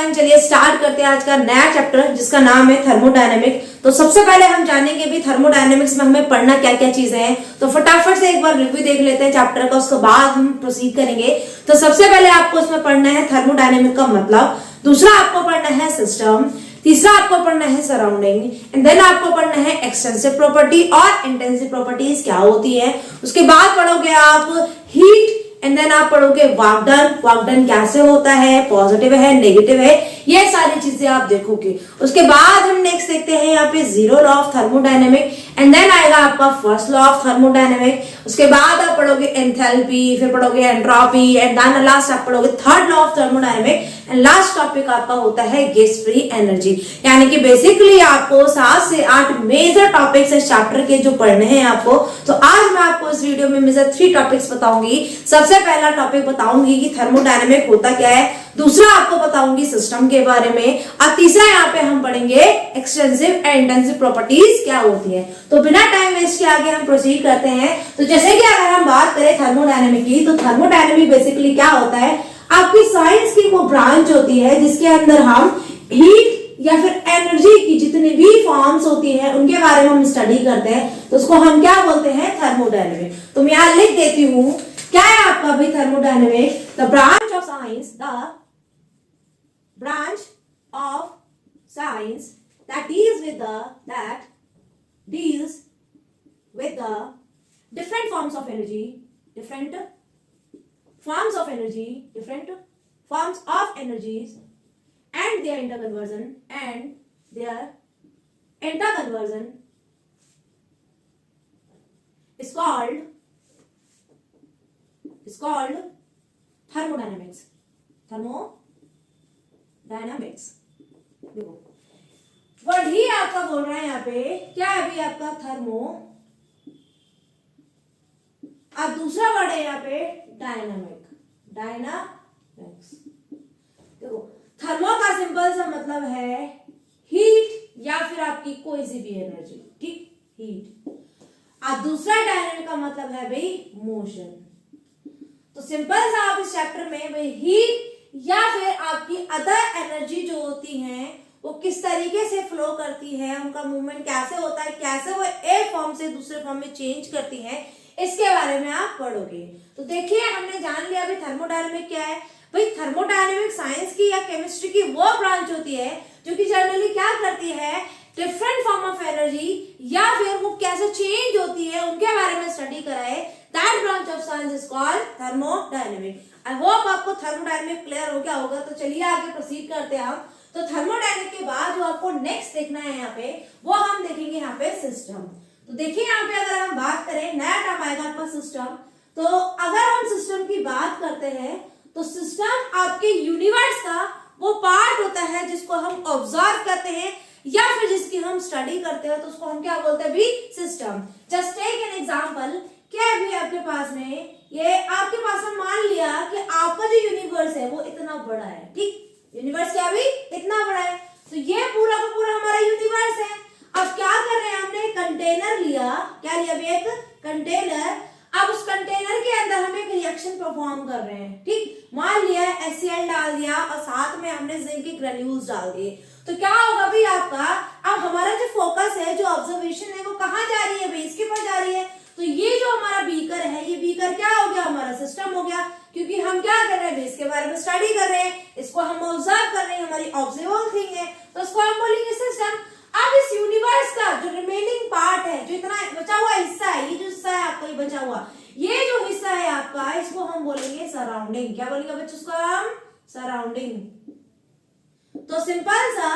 हम चलिए स्टार्ट करते हैं आज का नया चैप्टर जिसका नाम है थर्मोडायनेमिक। तो सबसे पहले हम जानेंगे भी थर्मोडायनेमिक्स में हमें पढ़ना क्या क्या चीजें हैं। तो फटाफट से एक बार रिव्यू देख लेते हैं चैप्टर का, उसके बाद हम प्रोसीड करेंगे। तो सबसे पहले आपको इसमें पढ़ना है थर्मोडायनेमिक का मतलब, दूसरा आपको पढ़ना है सिस्टम, तीसरा आपको पढ़ना है सराउंडिंग, एंड देन आपको पढ़ना है एक्सटेंसिव प्रॉपर्टी और इंटेंसिव प्रॉपर्टीज क्या होती है। उसके बाद पढ़ोगे आप हीट, एंड देन आप पढ़ोगे वाकडन कैसे होता है, पॉजिटिव है नेगेटिव है, ये सारी चीजें आप देखोगे। उसके बाद हम नेक्स्ट देखते हैं यहाँ पे zero law of thermodynamic, and then आएगा आपका फर्स्ट लॉ ऑफ थर्मोडायनेमिक। उसके बाद आप पढ़ोगे एंथैल्पी, फिर पढ़ोगे एंट्रोपी, एंड देन लास्ट आप पढ़ोगे third law of thermodynamic, and last topic आपका होता है गैस फ्री एनर्जी। यानी कि बेसिकली आपको 7 से 8 मेजर टॉपिक्स इस चैप्टर के जो पढ़ने हैं आपको। तो आज मैं आपको इस वीडियो में मेजर 3 टॉपिक्स बताऊंगी। सबसे पहला टॉपिक बताऊंगी कि थर्मोडायनेमिक होता क्या है, दूसरा आपको बताऊंगी सिस्टम के बारे में, और तीसरा यहाँ पे हम पढ़ेंगे एक्सटेंसिव एंड इंटेंसिव प्रॉपर्टीज क्या होती है। तो बिना टाइम वेस्ट के आगे हम प्रोसीड करते हैं। तो जैसे कि अगर हम बात करें थर्मोडायनेमिक की, तो थर्मोडायनेमिक बेसिकली क्या होता है, आपकी साइंस की वो ब्रांच होती है जिसके अंदर हम हीट या फिर एनर्जी की जितनी भी फॉर्म्स होती हैं उनके बारे में हम स्टडी करते हैं। तो उसको हम क्या बोलते हैं, थर्मोडायनेमिक। तो मैं यहां लिख देती हूं, क्या है आपका भाई thermodynamic, the branch of science, the branch of science that deals with the different forms of energy, different forms of energies and their interconversion is called thermodynamics. Dynamics. देखो वर्ड ही आपका बोल रहा है यहाँ पे, क्या है अभी आपका थर्मो, अब दूसरा वर्ड है यहाँ पे डायनामिक्स। देखो थर्मो का सिंपल सा मतलब है हीट या फिर आपकी कोई सी भी एनर्जी, ठीक, हीट। अब दूसरा डायनामिक का मतलब है भाई मोशन। तो सिंपल सा आप इस चैप्टर में भाई हीट या फिर आपकी अदर एनर्जी जो होती हैं वो किस तरीके से फ्लो करती है, उनका मूवमेंट कैसे होता है, कैसे वो एक फॉर्म से दूसरे फॉर्म में चेंज करती हैं, इसके बारे में आप पढ़ोगे। तो देखिए हमने जान लिया अभी थर्मोडायनेमिक क्या है। भाई थर्मोडायनेमिक साइंस की या केमिस्ट्री की वो ब्रांच होती है जो कि जनरली क्या करती है, डिफरेंट फॉर्म ऑफ एनर्जी या फिर वो कैसे चेंज होती है उनके बारे में स्टडी कराए। That branch of science is called thermodynamic. I hope आपको थर्मोडायनेमिक क्लियर हो गया होगा। तो चलिए आगे प्रोसीड करते हैं हम। तो थर्मोडायनेमिक के बाद जो आपको नेक्स्ट देखना है यहाँ पे, वो हम देखेंगे यहाँ पे सिस्टम। तो देखिए यहाँ पे अगर हम बात करें, नया टर्म आएगा आपका सिस्टम। तो अगर हम सिस्टम की बात करते हैं तो सिस्टम आपके यूनिवर्स का वो पार्ट होता है जिसको हम ऑब्जर्व करते हैं या फिर जिसकी हम स्टडी करते हैं, तो उसको हम क्या बोलते हैं भी system. Just take an example, क्या है भी आपके पास में, ये आपके पास हम मान लिया कि आपका जो यूनिवर्स है वो इतना बड़ा है, ठीक, यूनिवर्स क्या भी इतना बड़ा है। तो ये पूरा का पूरा हमारा यूनिवर्स है। अब क्या कर रहे हैं, हमने कंटेनर लिया, क्या लिया भी, एक कंटेनर। अब उस कंटेनर के अंदर हम एक रिएक्शन परफॉर्म कर रहे हैं, ठीक, मान लिया HCl डाल दिया और साथ में हमने जिंक के ग्रेन्यूल्स डाल दिए। तो क्या होगा भाई आपका, अब हमारा जो फोकस है, जो ऑब्जर्वेशन है वो कहाँ जा रही है भाई, इसके पास जा रही है। तो ये जो हमारा बीकर है, ये बीकर क्या हो गया, हमारा सिस्टम हो गया, क्योंकि हम क्या कर रहे हैं, इसके बारे में स्टडी कर रहे हैं, इसको हम ऑब्जर्व कर रहे हैं, हमारी ऑब्जर्वेबल थिंग है, तो इसको हम बोलेंगे सिस्टम। अब इस यूनिवर्स का जो रिमेनिंग पार्ट है, जो इतना बचा हुआ हिस्सा है, ये जो हिस्सा है आपका, ये बचा हुआ, ये जो हिस्सा है आपका, इसको हम बोलेंगे सराउंडिंग। क्या बोलेंगे बच्चों, इसको हम सराउंडिंग। तो सिंपल सा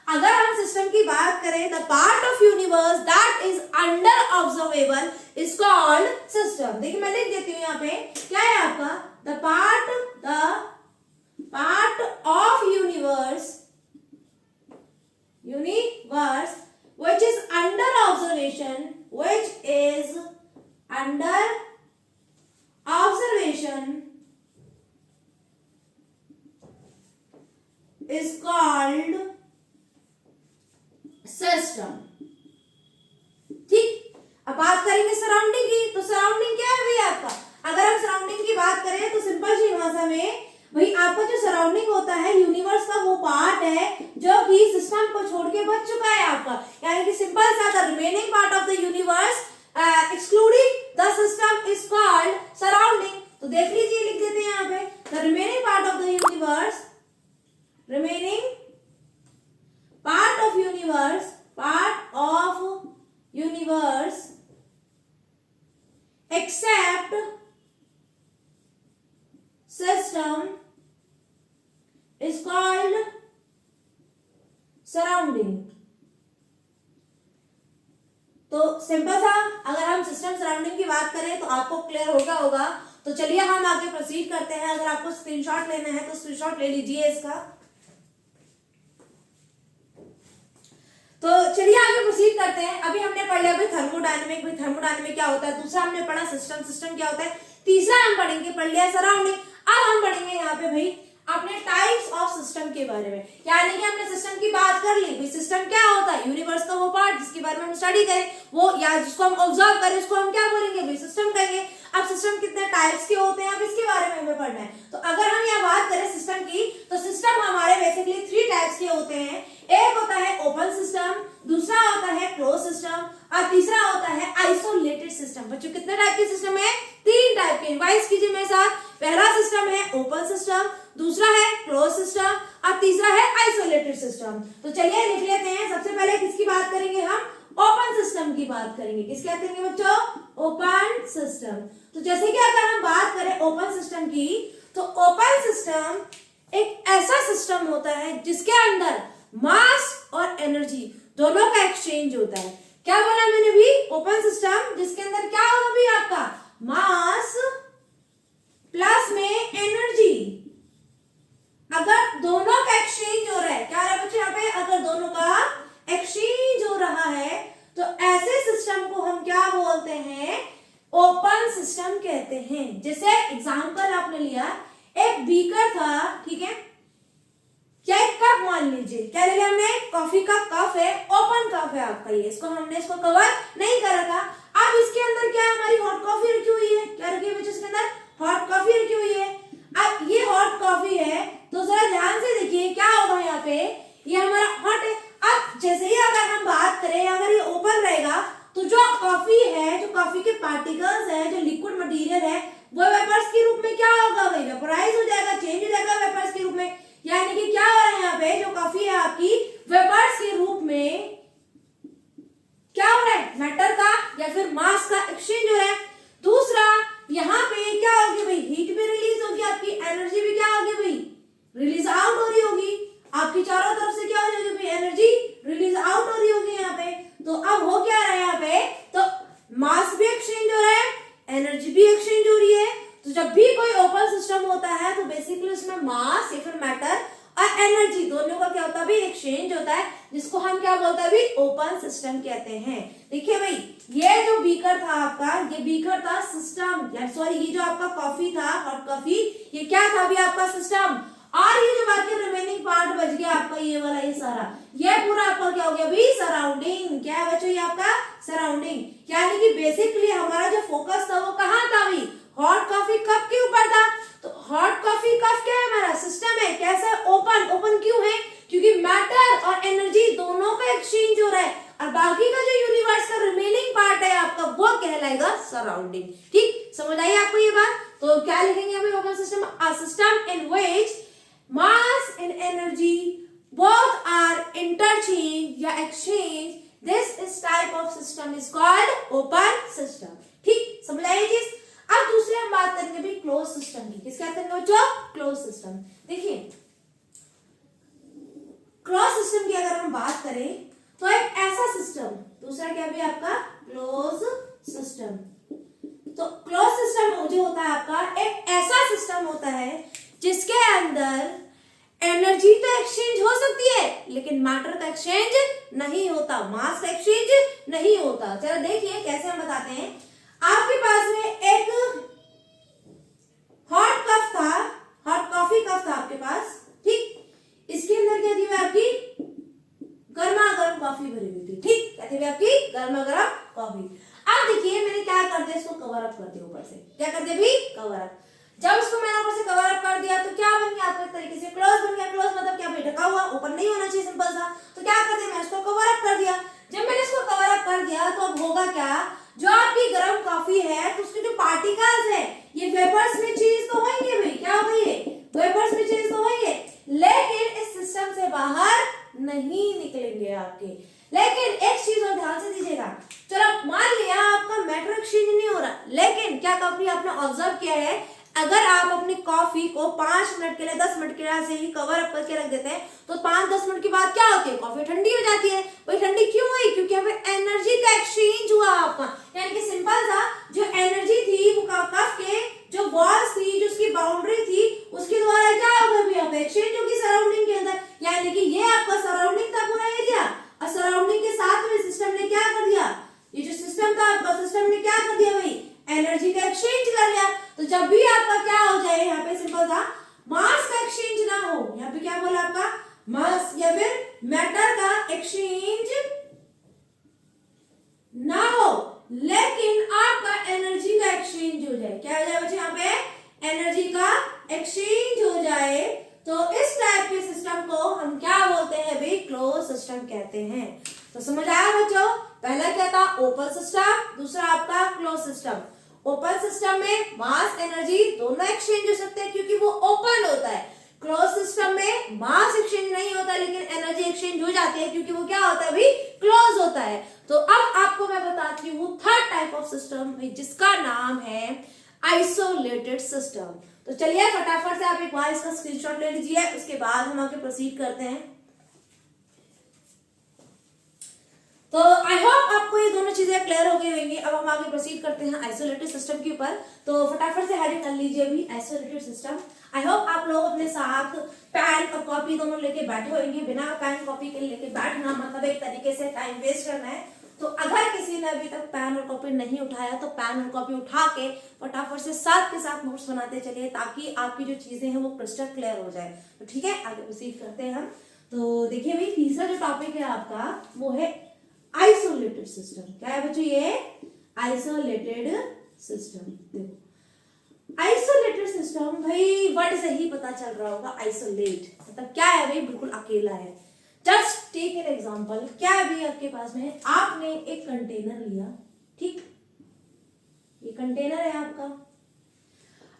अगर हम सिस्टम की बात करें, the part of universe that is under observable is called system. देखिए मैं लिख देती हूँ यहाँ पे, क्या है आपका, the part of universe which is under observation is called system, ठीक। अब बात करेंगे सराउंडिंग की, तो सराउंडिंग क्या है भाई आपका, अगर हम सराउंडिंग की बात करें तो सिंपल सी भाषा में भाई आपका जो सराउंडिंग होता है यूनिवर्स का वो पार्ट है जो कि सिस्टम को छोड़ के बच चुका है आपका, यानी कि सिंपल सा the remaining part of the universe excluding the system is called surrounding. तो देख लीजिए, लिख देते हैं यहाँ पे the remaining part of the universe, remaining part of universe, part of universe except system is called surrounding। तो सिंपल सा अगर हम सिस्टम सराउंडिंग की बात करें तो आपको क्लियर होगा। तो चलिए हम आगे प्रोसीड करते हैं। अगर आपको स्क्रीनशॉट लेना है तो स्क्रीनशॉट ले लीजिए इसका। तो चलिए आगे प्रोसीड करते हैं। अभी हमने पढ़ा भाई थर्मोडायनेमिक, भाई थर्मोडायनेमिक क्या होता है, दूसरा हमने पढ़ा सिस्टम, सिस्टम क्या होता है, तीसरा हम पढ़ेंगे, पढ़ लिया सराउंडिंग। अब हम पढ़ेंगे यहाँ पे भाई अपने टाइप्स ऑफ सिस्टम के बारे में, यानी कि हमने सिस्टम की बात कर ली। भाई सिस्टम क्या होता है, यूनिवर्स का वो पार्ट जिसके बारे में हम स्टडी करें, वो या जिसको हम ऑब्जर्व करें उसको हम क्या बोलेंगे, भाई सिस्टम कहेंगे। अब सिस्टम कितने टाइप्स के होते हैं, अब इसके बारे में हमें पढ़ना है। तो अगर हम यहाँ बात करें सिस्टम की, तो सिस्टम हमारे बेसिकली 3 टाइप्स के होते हैं। एक होता है ओपन सिस्टम, दूसरा होता है क्लोज सिस्टम और तीसरा होता है आइसोलेटेड सिस्टम। बच्चों कितने टाइप के सिस्टम है, 3 टाइप के। रिवाइज कीजिए मेरे साथ। पहला सिस्टम है ओपन सिस्टम, दूसरा है क्लोज सिस्टम और तीसरा है आइसोलेटेड सिस्टम। तो चलिए लिख लेते हैं। सबसे पहले किसकी बात करेंगे, हम ओपन सिस्टम की बात करेंगे। किसकी बात करेंगे बच्चों, ओपन सिस्टम। तो जैसे कि अगर हम बात करें ओपन सिस्टम की, तो ओपन सिस्टम एक ऐसा सिस्टम होता है जिसके अंदर मास और एनर्जी दोनों का एक्सचेंज होता है। क्या बोला मैंने भी, ओपन सिस्टम जिसके अंदर क्या होगा भी आपका मास प्लस में एनर्जी, अगर दोनों का एक्सचेंज हो रहा है, क्या रहा है बच्चों यहाँ पे, अगर दोनों का एक्सचेंज हो रहा है तो ऐसे सिस्टम को हम क्या बोलते हैं, ओपन सिस्टम कहते हैं। जैसे एग्जांपल आपने लिया, एक बीकर था, ठीक है, क्या एक कप मान लीजिए, क्या ले लिया हमने, कॉफी का कप है, ओपन कप है आपका ये, हमने इसको कवर नहीं करा था। अब इसके अंदर क्या है, हमारी हॉट कॉफी रखी हुई है। क्या रखी है बच्चों इसके अंदर, हॉट कॉफी रखी हुई है। अब ये हॉट कॉफी है तो जरा ध्यान से देखिए क्या होगा यहाँ पे, ये हमारा हॉट है। अब जैसे ही अगर हम बात करें, अगर ये ओपन रहेगा तो जो कॉफी है, जो कॉफी के पार्टिकल्स है, जो लिक्विड मटेरियल है, वो वेपर्स के रूप में क्या होगा भाई, वेपराइज हो जाएगा, चेंज हो जाएगा वेपर्स के रूप में। यानी कि क्या हो रहा है यहाँ पे, जो कॉफी है आपकी वेपर्स के रूप में क्या हो रहा है, मैटर का या फिर मास का एक्सचेंज हो रहा है। दूसरा यहाँ पे क्या होगी भाई, हीट भी रिलीज होगी, आपकी एनर्जी भी क्या होगी भाई, रिलीज आउट हो रही होगी। आपकी चारों तरफ से क्या हो रही होगी भाई, एनर्जी रिलीज आउट हो रही होगी यहाँ पे। तो अब हो क्या रहा है यहाँ पे, तो मास भी एक्सचेंज हो रहा है, एनर्जी भी एक्सचेंज हो रही है। तो जब भी कोई ओपन सिस्टम होता है तो बेसिकली उसमें मास या फिर मैटर और एनर्जी दोनों का क्या होता है भी एक्सचेंज होता है, जिसको हम क्या बोलते हैं भी ओपन सिस्टम कहते हैं। देखिए भाई, ये जो बीकर था आपका, ये बीकर था सिस्टम, या सॉरी ये जो आपका कॉफी था, हॉट कॉफी, ये क्या था भी आपका सिस्टम। और ये जो बाकी रिमेनिंग पार्ट बच गया आपका ये वाला, ये सारा, ये पूरा आपका क्या हो गया भाई, सराउंडिंग। क्या है बच्चों, ये आपका सराउंडिंग। यानी कि बेसिकली हमारा जो फोकस था वो कहाँ था भाई, हॉट कॉफी कप के ऊपर था। तो हॉट कॉफी कप क्या है, हमारा सिस्टम है, कैसा, ओपन। ओपन क्यों है, क्योंकि मैटर और एनर्जी दोनों का एक्सचेंज हो रहा है, और बाकी का जो यूनिवर्स का रिमेनिंग पार्ट है आपका वो कहलाएगा सराउंडिंग। ठीक, समझ आई आपको ये बात। तो क्या लिखेंगे हमें open system, a system in which mass and energy both are interchange या exchange, this is type of system is called open system। ठीक, समझ आई चीज। अब दूसरे हम बात करेंगे भी क्लोज सिस्टम की। किसकी बात करेंगे बच्चों, क्लोज सिस्टम। देखिए क्लोज सिस्टम की अगर हम बात करें तो एक ऐसा सिस्टम, दूसरा क्या भी आपका क्लोज सिस्टम। तो क्लोज सिस्टम जो होता है आपका एक ऐसा सिस्टम होता है जिसके अंदर एनर्जी तो एक्सचेंज हो सकती है लेकिन मैटर का एक्सचेंज नहीं होता, मास का एक्सचेंज नहीं होता। चलो देखिए कैसे हम बताते हैं। आपके पास में एक हॉट कप था, हॉट कॉफी कप था आपके पास, ठीक। इसके अंदर क्या थी आपकी गर्मा गर्म कॉफी भरी हुई थी, ठीक। क्या थी आपकी गर्मा गर्म कॉफी। अब देखिए मैंने क्या कर दिया, इसको कवर अप कर दिया ऊपर से। क्या कर दिया भी, कवर अप। जब उसको मैंने ऊपर से कवर अप कर दिया तो क्या बन गया आपको, एक तरीके से क्लोज बन गया। क्लोज मतलब क्या भाई, ढका हुआ, ओपन नहीं आपके। लेकिन एक चीज और ध्यान से दीजिएगा, चलो मान लिया आपका मैटर एक्सचेंज नहीं हो रहा, लेकिन क्या कभी आपने ऑब्जर्व किया है, अगर आप अपनी कॉफी को 5 मिनट के लिए 10 मिनट के लिए ऐसे ही कवर अप करके रख देते हैं तो 5-10 मिनट के बाद क्या होती है, कॉफी ठंडी हो जाती है। वही ठंडी क्यों हुई, क्योंकि यहाँ पे एनर्जी का एक्सचेंज हुआ आपका, यानी कि सिंपल सा जो एनर्जी थी वो कप के जो वॉल्स थी, जो उसकी बाउंड्री थी, उसके द्वारा क्या होगा भी यहाँ पे एक्सचेंज होगी सराउंडिंग के अंदर, यानी कि ये आपका सराउंडिंग था पूरा एरिया, और सराउंडिंग के साथ में सिस्टम ने क्या कर दिया, ये जो सिस्टम था आपका, सिस्टम ने क्या कर दिया भाई, एनर्जी का एक्सचेंज कर लिया। तो जब भी आपका क्या हो जाए, यहाँ पे सिंपल था मास का एक्सचेंज ना हो, यहाँ पे क्या बोला आपका, मास या फिर मैटर का एक्सचेंज ना हो, लेकिन आपका एनर्जी का एक्सचेंज हो जाए। क्या हो जाए बच्चे, यहाँ पे एनर्जी का एक्सचेंज हो जाए, तो इस टाइप के सिस्टम को हम क्या बोलते हैं भाई, क्लोज सिस्टम कहते हैं। तो समझ आया बच्चों, पहला क्या था ओपन सिस्टम, दूसरा आपका क्लोज सिस्टम। ओपन सिस्टम में मास एनर्जी दोनों एक्सचेंज हो सकते हैं क्योंकि वो ओपन होता है। क्लोज सिस्टम में मास एक्सचेंज नहीं होता लेकिन एनर्जी एक्सचेंज हो जाती है क्योंकि वो क्या होता है भाई, क्लोज होता है। तो अब आपको मैं बताती हूँ थर्ड टाइप ऑफ सिस्टम जिसका नाम है आइसोलेटेड सिस्टम। तो चलिए फटाफट से आप एक बार इसका स्क्रीनशॉट ले लीजिए, उसके बाद हम आगे प्रोसीड करते हैं। तो आई होप आपको ये दोनों चीजें क्लियर हो गई होंगी। अब हम आगे प्रोसीड करते हैं आइसोलेटेड सिस्टम के ऊपर। तो फटाफट से हेडिंग कर लीजिए अभी आइसोलेटेड सिस्टम। आई होप आप लोग अपने साथ पेन और कॉपी दोनों लेके बैठे होंगे। बिना पेन कॉपी के लेके बैठना मतलब एक तरीके से टाइम वेस्ट करना है। तो अगर किसी ने अभी तक पेन और कॉपी नहीं उठाया तो पेन और कॉपी उठा के फटाफट से साथ के साथ नोट्स बनाते चलिए ताकि आपकी जो चीजें हैं वो क्रिस्टल क्लियर हो जाए। तो ठीक है, आगे प्रोसीड करते हैं हम। तो देखिए भाई, तीसरा जो टॉपिक है आपका वो है आइसोलेटेड सिस्टम। क्या है बच्चों, ये आइसोलेटेड सिस्टम। देखो आइसोलेटेड सिस्टम भाई वर्ड से ही पता चल रहा होगा, आइसोलेट मतलब क्या है भाई, बिल्कुल अकेला है। जस्ट टेक एन एग्जांपल, क्या है भाई आपके पास में, आपने एक कंटेनर लिया, ठीक, ये कंटेनर है आपका,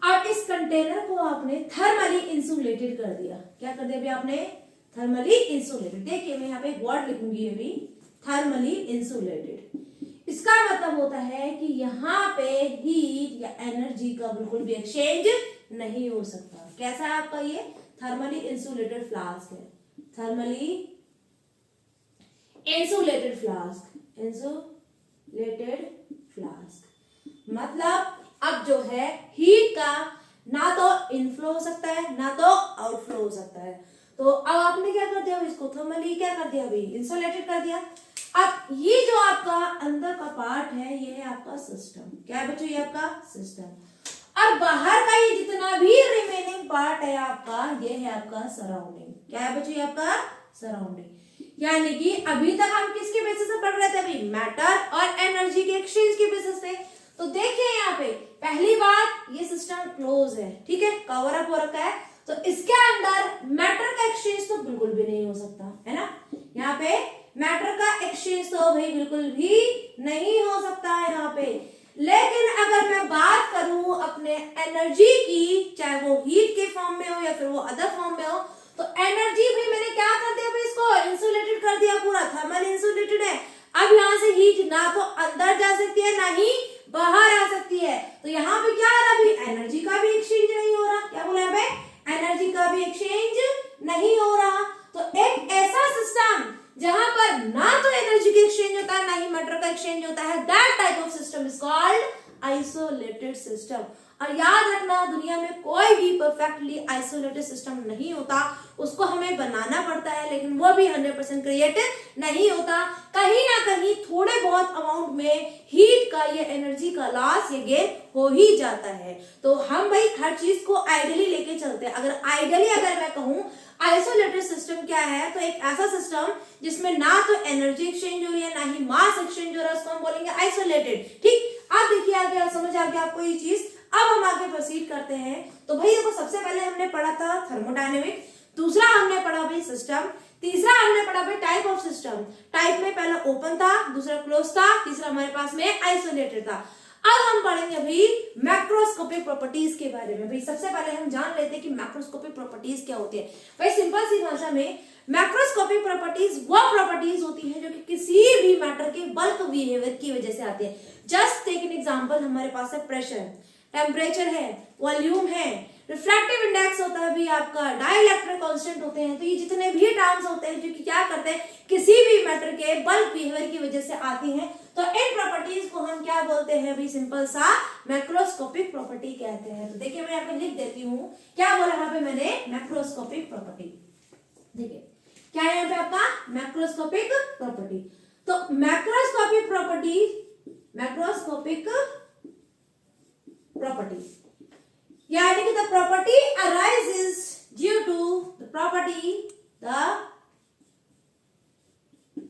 और इस कंटेनर को आपने थर्मली इंसुलेटेड कर दिया। क्या कर दिया भाई आपने, थर्मली इंसुलेटेड। देखिए मैं यहाँ पे एक वर्ड लिखूंगी अभी, थर्मली इंसुलेटेड। इसका मतलब होता है कि यहाँ पे हीट या एनर्जी का बिल्कुल भी एक्सचेंज नहीं हो सकता। कैसा है आपका ये थर्मली इंसुलेटेड फ्लास्क है, thermally insulated flask, insulated flask मतलब अब जो है हीट का ना तो इनफ्लो हो सकता है ना तो आउटफ्लो हो सकता है। तो अब आपने क्या कर दिया, इसको थर्मली क्या कर दिया भाई, इंसुलेटेड कर दिया। अब ये जो आपका अंदर का पार्ट है ये है आपका सिस्टम। क्या है बच्चों, ये आपका सिस्टम। और बाहर का ये जितना भी रिमेनिंग पार्ट है आपका, ये है आपका सराउंडिंग। क्या है बच्चों, ये आपका सराउंडिंग। यानी कि अभी तक हम किसके बेसिस पे पढ़ रहे थे भाई, मैटर और एनर्जी के एक्सचेंज के बेसिस पे। तो देखिए यहाँ पे पहली बात, ये सिस्टम क्लोज है, ठीक है, कवर अप हो रखा है, तो इसके अंदर मैटर का एक्सचेंज तो बिल्कुल भी नहीं हो सकता है ना। यहाँ पे मैटर का एक्सचेंज तो भाई बिल्कुल भी नहीं हो सकता है यहाँ पे। लेकिन अगर मैं बात करूं अपने एनर्जी की, चाहे वो हीट के फॉर्म में हो या फिर वो अदर फॉर्म में हो, तो एनर्जी भी मैंने क्या कर दिया भाई, इसको इंसुलेटेड कर दिया, पूरा थर्मल इंसुलेटेड है। अब यहाँ से हीट ना तो अंदर जा सकती है ना ही बाहर आ सकती है। तो यहाँ पे क्या आ रहा भाई, एनर्जी का भी एक्सचेंज नहीं हो रहा। क्या बोला है, एनर्जी का भी एक्सचेंज नहीं हो रहा। तो एक ऐसा सिस्टम जहां पर ना तो एनर्जी का एक्सचेंज होता है ना ही मैटर का एक्सचेंज होता है, that type of system is called isolated system. और याद रखना, दुनिया में कोई भी परफेक्टली आइसोलेटेड सिस्टम नहीं होता, उसको हमें बनाना पड़ता है, लेकिन वो भी 100% क्रिएटेड नहीं होता। कहीं ना कहीं थोड़े बहुत अमाउंट में हीट का या एनर्जी का लॉस या गेन हो ही जाता है। तो हम भाई हर चीज को आइडियली लेके चलते हैं। अगर आइडियली अगर मैं कहूं आइसोलेटेड सिस्टम क्या है, तो एक ऐसा सिस्टम जिसमें ना तो एनर्जी एक्सचेंज हो रही है ना ही मास एक्सचेंज हो रहा है, उसको हम बोलेंगे आइसोलेटेड। ठीक, अब देखिए आगे समझ आ गया आपको ये चीज। अब हम आगे प्रोसीड करते हैं। तो भाई देखो, सबसे पहले हमने पढ़ा था थर्मोडायनेमिक, दूसरा हमने पढ़ा भाई सिस्टम, तीसरा हमने पढ़ा भाई टाइप ऑफ सिस्टम। टाइप में पहला ओपन था, दूसरा क्लोज था, तीसरा हमारे पास में आइसोलेटेड था। अब हम पढ़ेंगे अभी मैक्रोस्कोपिक प्रॉपर्टीज के बारे में। भाई सबसे पहले हम जान लेते हैं कि मैक्रोस्कोपिक प्रॉपर्टीज क्या होती है। भाई सिंपल सी भाषा में मैक्रोस्कोपिक प्रॉपर्टीज वो प्रॉपर्टीज होती हैं जो कि किसी भी मैटर के बल्क बिहेवियर की वजह से आती है। जस्ट टेक एन एग्जांपल, हमारे पास है प्रेशर, टेम्परेचर है, वॉल्यूम है, रिफ्रैक्टिव इंडेक्स होता है भी आपका, डाइइलेक्ट्रिक कांस्टेंट होते हैं। तो ये जितने भी टर्म्स होते हैं जो कि क्या करते हैं, किसी भी मैटर के बल्क बिहेवियर की वजह से आती हैं। तो इन प्रॉपर्टीज को हम क्या बोलते हैं भी, सिंपल सा मैक्रोस्कोपिक प्रॉपर्टी कहते हैं। तो देखिए मैं यहाँ पे लिख देती हूँ, क्या बोला यहाँ पे मैंने, मैक्रोस्कोपिक प्रॉपर्टी। देखिए क्या है यहाँ पे आपका, मैक्रोस्कोपिक प्रॉपर्टी। तो मैक्रोस्कोपिक प्रॉपर्टी, मैक्रोस्कोपिक प्रॉपर्टी यानी कि the property arises due to the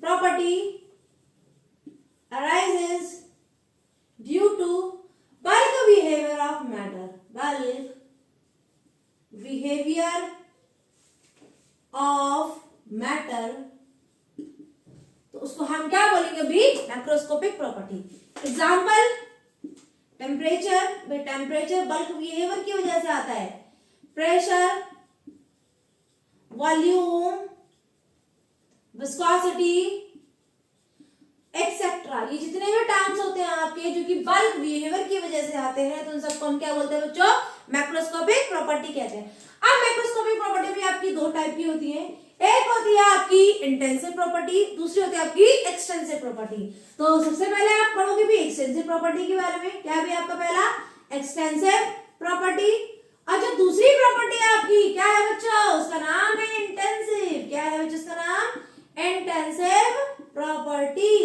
property arises due to bulk behavior of matter, bulk behavior of matter। तो उसको हम क्या बोलेंगे भी, macroscopic property. Example, temperature, temperature bulk behaviour की वजह से आता है। प्रेशर, वॉल्यूम, विस्कोसिटी एक्सेट्रा, ये जितने भी टर्म्स होते हैं आपके जो कि बल्क बिहेवियर की वजह से आते हैं, तो उन सबको हम क्या बोलते हैं बच्चों, मैक्रोस्कोपिक प्रॉपर्टी कहते हैं। अब मैक्रोस्कोपिक प्रॉपर्टी भी आपकी दो टाइप की होती है। एक होती है आपकी इंटेंसिव प्रॉपर्टी, दूसरी होती है आपकी एक्सटेंसिव प्रॉपर्टी। तो सबसे पहले आप पढ़ोगे भी एक्सटेंसिव प्रॉपर्टी के बारे में। क्या भी आपका पहला, एक्सटेंसिव प्रॉपर्टी। और जो दूसरी प्रॉपर्टी है आपकी क्या है बच्चों, उसका नाम है इंटेंसिव। क्या है बच्चों उसका नाम, इंटेंसिव प्रॉपर्टी।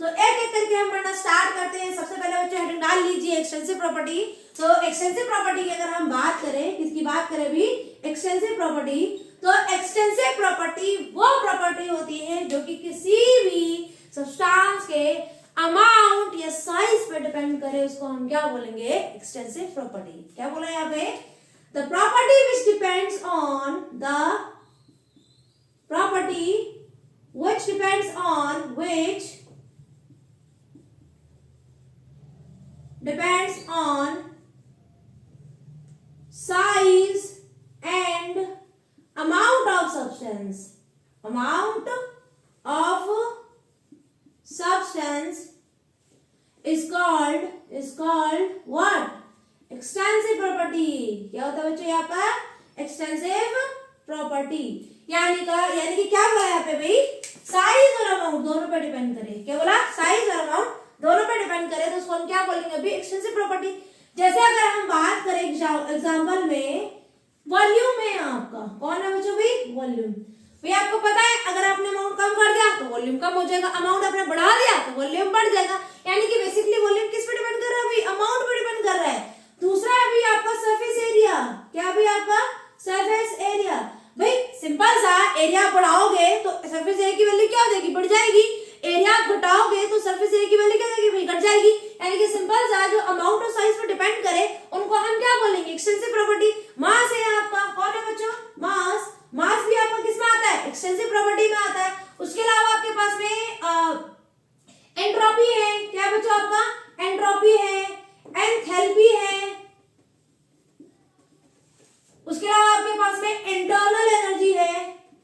तो एक एक करके हम पढ़ना स्टार्ट करते हैं। सबसे पहले बच्चों हेडिंग डाल लीजिए एक्सटेंसिव प्रॉपर्टी। तो एक्सटेंसिव प्रॉपर्टी की अगर हम बात करें, किसकी बात करें भी, एक्सटेंसिव प्रॉपर्टी। तो एक्सटेंसिव प्रॉपर्टी वो प्रॉपर्टी होती है जो कि किसी भी सब्सटेंस के अमाउंट या साइज पे डिपेंड करे, उसको हम क्या बोलेंगे, एक्सटेंसिव प्रॉपर्टी। क्या बोला यहाँ पे, the property which depends on the property which depends on size and amount of substance is called what, extensive property। क्या होता है बच्चों यहाँ पर, extensive property। यानी कि क्या बोला यहाँ पे भाई, साइज और अमाउंट दोनों पे डिपेंड करे। क्या बोला, साइज और अमाउंट दोनों पे डिपेंड करे, तो उसको हम क्या बोलेंगे अभी, एक्सटेंसिव प्रॉपर्टी। जैसे अगर हम बात करें एग्जांपल में, वॉल्यूम है आपका, कौन है बच्चों भाई, वॉल्यूम। भाई आपको पता है अगर आपने अमाउंट कम कर दिया तो वॉल्यूम कम हो जाएगा, अमाउंट आपने बढ़ा दिया तो वॉल्यूम बढ़ जाएगा। यानी कि बेसिकली वॉल्यूम किस पे डिपेंड कर रहा है भाई, अमाउंट पे डिपेंड कर रहा है। दूसरा है भाई आपका सरफेस एरिया। क्या भाई आपका, सरफेस एरिया। भाई सिंपल सा, एरिया बढ़ाओगे तो सरफेस एरिया की वैल्यू क्या हो जाएगी, बढ़ जाएगी। एरिया घटाओगे तो सरफेस एरिया की वैल्यू क्या हो जाएगी भाई, घट जाएगी। यानी कि सिंपल सा जो अमाउंट और साइज पर डिपेंड करे उनको हम क्या बोलेंगे, एक्सटेंसिव प्रॉपर्टी। मास है आपका, कौन है बच्चों, मास। मास भी आपका किस में आता है, एक्सटेंसिव प्रॉपर्टी में आता है। उसके अलावा आपके पास में एंट्रोपी है। क्या बच्चों आपका, एंट्रोपी है, एंथैल्पी है। उसके अलावा आपके पास में इंटरनल एनर्जी है,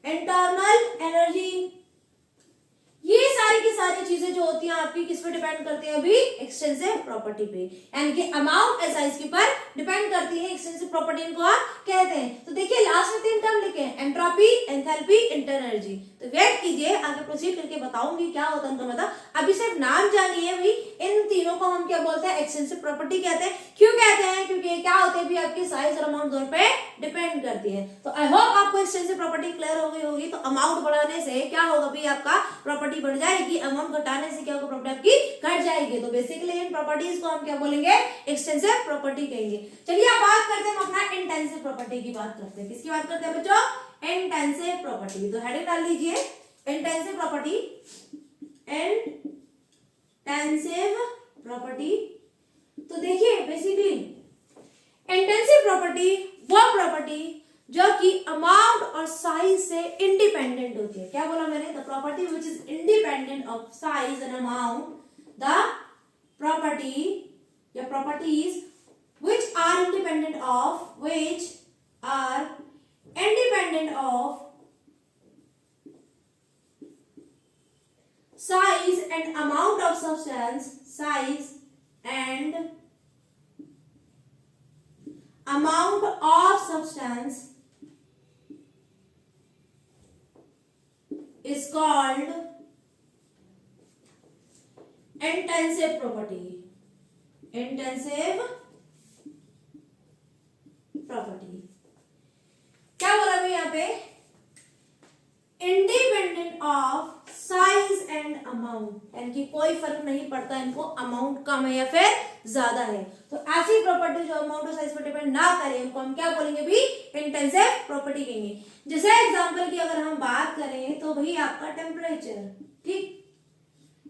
इंटरनल एनर्जी। ये सारी की सारी चीजें जो होती हैं आपकी किस पे डिपेंड करती हैं अभी, एक्सटेंसिव प्रॉपर्टी पे। यानी कि अमाउंट और साइज के ऊपर डिपेंड करती है, एक्सटेंसिव प्रॉपर्टी इनको आप कहते हैं। तो देखिए लास्ट में 3 टर्म लिखे हैं, एंट्रोपी, एंथैल्पी, इंटरनल एनर्जी। तो वेट कीजिए, आगे प्रोसीड करके बताऊंगी क्या होता है उनका मतलब। अभी सिर्फ नाम जानिए भी, इन तीनों को हम क्या बोलते हैं, एक्सटेंसिव प्रॉपर्टी कहते हैं। क्यों कहते हैं, क्योंकि क्या होते हैं भी आपकी साइज और अमाउंट दोनों पे डिपेंड करती है। तो आई होप आपको एक्सटेंसिव प्रॉपर्टी क्लियर हो गई होगी। तो अमाउंट बढ़ाने से क्या होगा भी, आपका प्रॉपर्टी बढ़ जाएगी, अमाउंट घटाने से क्या होगा, प्रॉपर्टी आपकी घट जाएगी। तो बेसिकली इन प्रॉपर्टीज को हम क्या बोलेंगे, एक्सटेंसिव प्रॉपर्टी कहेंगे। चलिए अब बात करते हैं, हम अपना इंटेंसिव प्रॉपर्टी की बात करते हैं। किसकी बात करते हैं बच्चों, इंटेंसिव प्रॉपर्टी। तो हेडिंग डाल लीजिए, इंटेंसिव प्रॉपर्टी, इंटेंसिव प्रॉपर्टी। तो देखिए बेसिकली इंटेंसिव प्रॉपर्टी वो प्रॉपर्टी जो कि अमाउंट और साइज से इंडिपेंडेंट होती है। क्या बोला मैंने, the property which is independent of size and amount, the property या properties which are independent of size and amount of substance, size and amount of substance is called intensive property. Intensive property क्या बोला अभी यहाँ पे? Independent of size and amount, यानी कि कोई फर्क नहीं पड़ता इनको अमाउंट कम है या फिर ज्यादा है, तो ऐसी प्रॉपर्टी जो अमाउंट और साइज पर डिपेंड ना करे उनको हम क्या बोलेंगे भी? इंटेंसिव प्रॉपर्टी कहेंगे। जैसे एग्जांपल की अगर हम बात करें तो भाई आपका टेम्परेचर, ठीक,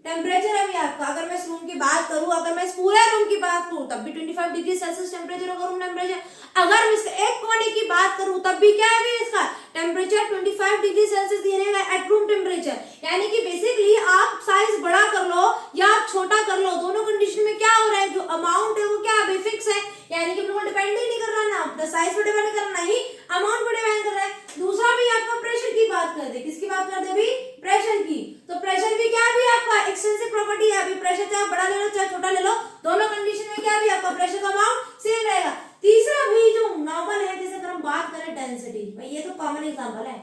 टेम्परेचर अभी आपका, अगर मैं इस रूम की बात करूं, अगर मैं इस पूरे रूम की बात करूं तब भी 25 डिग्री सेल्सियस टेम्परेचर होगा रूम टेम्परेचर। अगर मैं इसके एक कोने की बात करूं तब भी क्या है भी इसका टेम्परेचर 25 डिग्री सेल्सियस ही रहेगा एट रूम टेम्परेचर। यानी कि बेसिकली आप साइज बड़ा कर लो या आप छोटा कर लो, दोनों कंडीशन में क्या हो रहा है, जो अमाउंट है वो क्या है, फिक्स है, यानी कि बिल्कुल डिपेंड ही नहीं कर रहा ना अपना साइज पर डिपेंड कर रहा, नहीं अमाउंट पर डिपेंड कर रहा है। दूसरा भी आपका प्रेशर की बात कर दे, किसकी बात कर दे भी? प्रेशर की। तो प्रेशर भी क्या भी आपका एक्सटेंसिव प्रॉपर्टी है। अभी प्रेशर चाहे बड़ा ले लो चाहे छोटा ले लो, दोनों कंडीशन में क्या भी आपका प्रेशर का अमाउंट सेम रहेगा। तीसरा भी जो नॉर्मल है, जैसे अगर हम बात करें डेंसिटी, भाई ये तो कॉमन एग्जांपल है,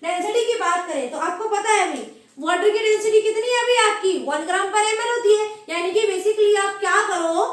डेंसिटी की बात करें तो आपको पता है अभी वाटर की डेंसिटी कितनी है अभी आपकी 1 ग्राम पर ml होती है। यानी कि बेसिकली आप क्या करो,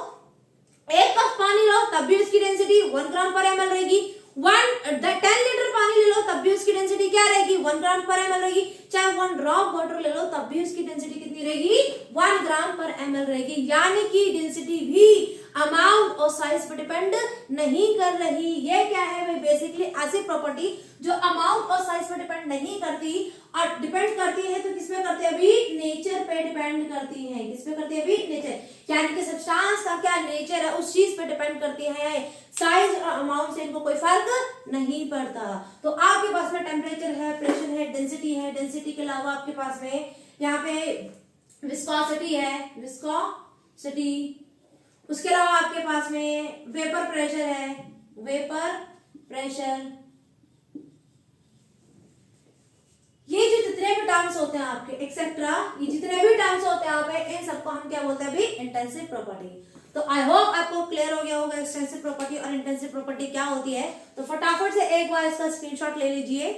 1 कप पानी लो तब भी उसकी डेंसिटी 1 ग्राम पर ml रहेगी, 10 लीटर पानी ले लो तब भी उसकी डेंसिटी क्या रहेगी? 1 ग्राम पर ml रहेगी। चाहे 1 ड्रॉप वाटर ले लो तब भी उसकी डेंसिटी कितनी रहेगी? 1 ग्राम पर ml रहेगी। यानी कि डेंसिटी भी अमाउंट और साइज पर डिपेंड नहीं कर रही। ये क्या है भाई? बेसिकली ऐसी प्रॉपर्टी जो अमाउंट और साइज पर डिपेंड नहीं करती और डिपेंड करती है तो किसमें करती है अभी? नेचर पे डिपेंड करती है। किसपे करती है अभी? नेचर। यानी कि सब्सटेंस का क्या नेचर है उस चीज पे डिपेंड करती है। साइज और अमाउंट से इनको कोई फर्क नहीं पड़ता। तो आपके पास में टेम्परेचर है, प्रेशर है, डेंसिटी है, डेंसिटी के अलावा आपके पास में यहाँ पे विस्कोसिटी है, विस्कोसिटी, उसके अलावा आपके पास में वेपर प्रेशर है, वेपर प्रेशर। ये जो जितने भी टर्म्स होते हैं आपके एक्सेट्रा, ये जितने भी टर्म्स होते हैं आप इन सबको हम क्या बोलते हैं अभी? Intensive property. तो आई होप आपको क्लियर हो गया होगा एक्सटेंसिव प्रॉपर्टी और इंटेंसिव प्रॉपर्टी क्या होती है। तो फटाफट से एक बार इसका स्क्रीनशॉट ले लीजिए।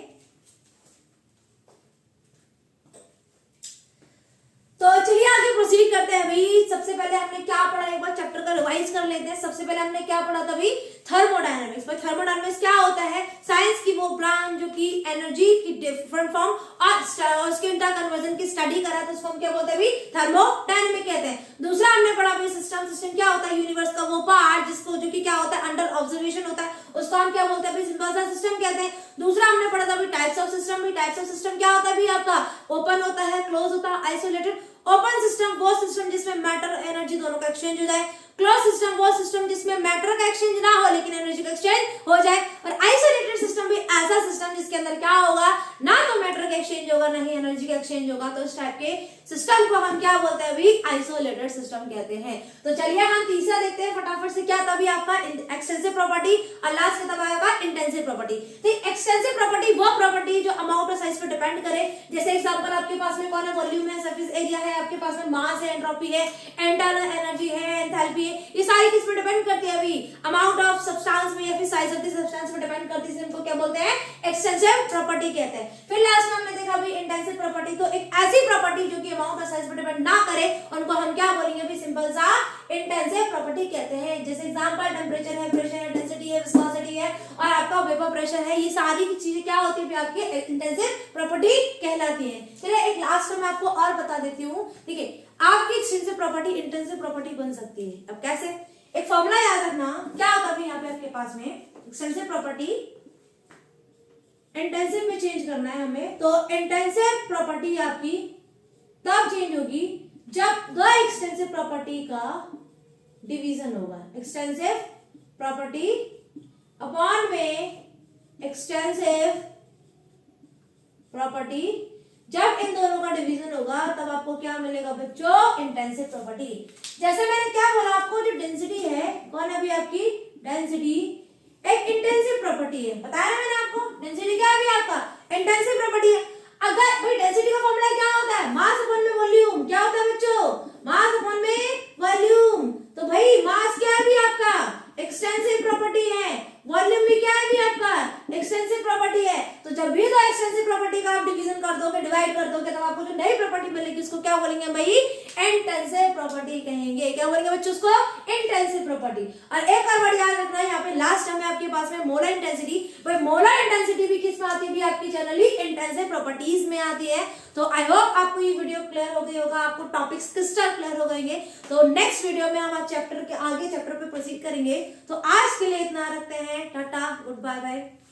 तो चलिए आगे प्रोसीड करते हैं भाई। सबसे पहले हमने क्या पढ़ा, एक बार चैप्टर का रिवाइज कर लेते हैं। सबसे पहले हमने क्या पढ़ा था भाई? थर्मोडायनामिक्स। भाई थर्मोडायनामिक्स क्या होता है? साइंस की वो ब्रांच जो कि एनर्जी की डिफरेंट फॉर्म और उसके इंटरकन्वर्जन की स्टडी करा है, तो उसको हम क्या बोलते हैं भाई? थर्मोडायनामिक कहते हैं। दूसरा हमने पढ़ा भाई सिस्टम। सिस्टम क्या होता है? यूनिवर्स का वो पार्ट जिसको जो कि क्या होता है? अंडर ऑब्जर्वेशन होता है, उसको हम क्या बोलते हैं भाई? सिंपल सा सिस्टम कहते हैं। दूसरा हमने पढ़ा था भाई टाइप्स ऑफ सिस्टम। भी टाइप्स ऑफ सिस्टम क्या होता है भाई? आपका ओपन होता है, क्लोज होता है, आइसोलेटेड। ओपन सिस्टम वो सिस्टम जिसमें मैटर और एनर्जी दोनों का एक्सचेंज हो जाए। क्लोज सिस्टम वो सिस्टम जिसमें मैटर का एक्सचेंज ना हो लेकिन एनर्जी का एक्सचेंज हो जाए। और आइसोलेटेड सिस्टम भी ऐसा सिस्टम जिसके अंदर क्या होगा? ना तो मैटर का एक्सचेंज होगा ना ही एनर्जी का एक्सचेंज होगा। तो इस टाइप के सिस्टम को हम क्या बोलते हैं अभी? आइसोलेटेड सिस्टम कहते हैं। तो चलिए हम तीसरा देखते हैं फटाफट से। क्या तभी आपका एक्सटेंसिव प्रॉपर्टी और लास्ट में तब आएगा इंटेंसिव प्रॉपर्टी। तो एक्सटेंसिव प्रॉपर्टी वो प्रॉपर्टी जो अमाउंट और साइज पर डिपेंड करे। जैसे एग्जांपल आपके पास में कौन है? वॉल्यूम है, सरफेस एरिया है, आपके पास में मास है, एंट्रोपी है, इंटरनल एनर्जी है, एंथैल्पी है। ये सारी किस पर डिपेंड करती है अभी? अमाउंट ऑफ सब्सटेंस में या फिर साइज ऑफ द सब्सटेंस पर डिपेंड करती है। इनको क्या बोलते हैं? एक्सटेंसिव प्रॉपर्टी कहते हैं। फिर लास्ट में हमने देखा अभी इंटेंसिव प्रॉपर्टी। तो एक ऐसी प्रॉपर्टी जो कि अमाउंट और साइज पर डिपेंड ना करे उनको हम क्या बोलेंगे अभी? सिंपल सा इंटेंसिव प्रॉपर्टी कहते हैं। जैसे एग्जांपल टेम्परेचर है, प्रेशर है, डेंसिटी है, विस्कोसिटी है और आपका वेपर प्रेशर है। ये सारी चीजें क्या होती है आपकी? इंटेंसिव प्रॉपर्टी कहलाती है। चलिए एक लास्ट में आपको और बता देती हूँ। ठीक है, आपकी एक्सटेंसिव प्रॉपर्टी इंटेंसिव प्रॉपर्टी बन सकती है। अब कैसे? एक फॉर्मूला याद रखना। क्या होगा अभी यहाँ पे आपके पास में? एक्सटेंसिव प्रॉपर्टी इंटेंसिव में चेंज करना है हमें। तो इंटेंसिव प्रॉपर्टी आपकी तब चेंज होगी जब दो एक्सटेंसिव प्रॉपर्टी का डिवीजन होगा। एक्सटेंसिव प्रॉपर्टी अपॉन में एक्सटेंसिव प्रॉपर्टी, जब इन दोनों का डिवीजन होगा तब आपको क्या मिलेगा बच्चों? Intensive property. जैसे मैंने क्या बोला आपको, जो डेंसिटी है कौन है अभी आपकी? डेंसिटी एक इंटेंसिव प्रॉपर्टी है। बताया ना मैंने आपको, डेंसिटी क्या है अभी आपका? इंटेंसिव प्रॉपर्टी है। अगर भाई डेंसिटी का फॉर्मूला क्या होता है? मास अपॉन में वॉल्यूम। कर दोगे, डिवाइड कर दोगे, तब आपको जो नई प्रॉपर्टी मिलेगी उसको क्या बोलेंगे भाई, इंटेंसिव प्रॉपर्टी कहेंगे। क्या बोलेंगे बच्चों उसको, इंटेंसिव प्रॉपर्टी। और एक और वर्ड याद रखना है यहाँ पे लास्ट टर्म है आपके पास में मोलर इंटेंसिटी। भाई मोलर इंटेंसिटी भी किस में आती है भी आपकी जनरली इंटेंसिव प्रॉपर्टीज में आती है। तो आई होप आपको ये वीडियो क्लियर हो गई होगा, आपको टॉपिक्स क्रिस्टल क्लियर हो गएंगे। तो नेक्स्ट वीडियो में हम चैप्टर के आगे चैप्टर पे प्रोसीड करेंगे। तो आज के लिए इतना रखते हैं, टाटा, गुड बाय बाय।